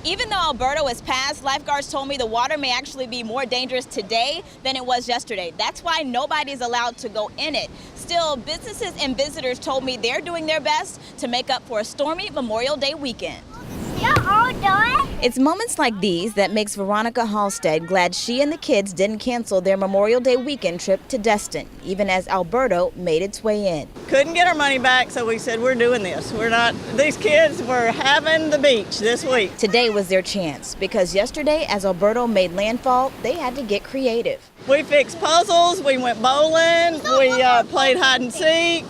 Even though Alberto is past, lifeguards told me the water may actually be more dangerous today than it was yesterday. That's why nobody's allowed to go in it. Still, businesses and visitors told me they're doing their best to make up for a stormy Memorial Day weekend. You're all done? It's moments like these that makes Veronica Halstead glad she and the kids didn't cancel their Memorial Day weekend trip to Destin, even as Alberto made its way in. Couldn't get our money back, so we said we're doing this. These kids were having the beach this week. Today was their chance, because yesterday, as Alberto made landfall, they had to get creative. We fixed puzzles, we went bowling, we played hide and seek.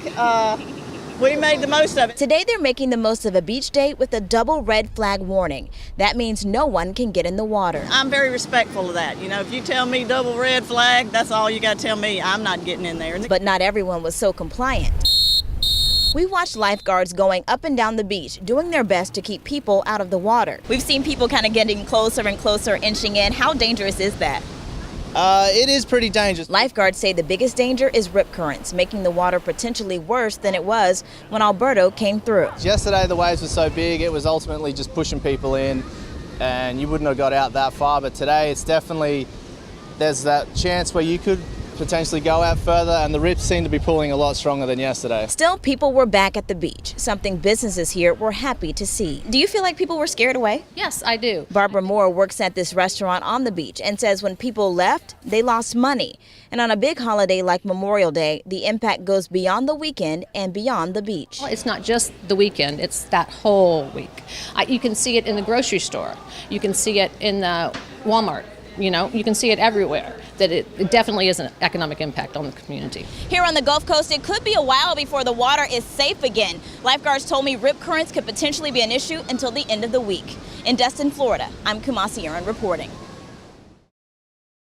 We made the most of it. Today they're making the most of a beach day with a double red flag warning. That means no one can get in the water. I'm very respectful of that. You know, if you tell me double red flag, that's all you got to tell me. I'm not getting in there. But not everyone was so compliant. We watched lifeguards going up and down the beach, doing their best to keep people out of the water. We've seen people kind of getting closer and closer, inching in. How dangerous is that? It is pretty dangerous. Lifeguards say the biggest danger is rip currents, making the water potentially worse than it was when Alberto came through. Yesterday the waves were so big, it was ultimately just pushing people in and you wouldn't have got out that far. But today it's definitely, there's that chance where you could potentially go out further, and the rips seem to be pulling a lot stronger than yesterday. Still, people were back at the beach, something businesses here were happy to see. Do you feel like people were scared away? Yes, I do. Barbara Moore works at this restaurant on the beach and says when people left, they lost money. And on a big holiday like Memorial Day, the impact goes beyond the weekend and beyond the beach. Well, it's not just the weekend, it's that whole week. You can see it in the grocery store. You can see it in the Walmart. You know, you can see it everywhere, that it definitely is an economic impact on the community. Here on the Gulf Coast, it could be a while before the water is safe again. Lifeguards told me rip currents could potentially be an issue until the end of the week. In Destin, Florida, I'm Kumasi Aaron reporting.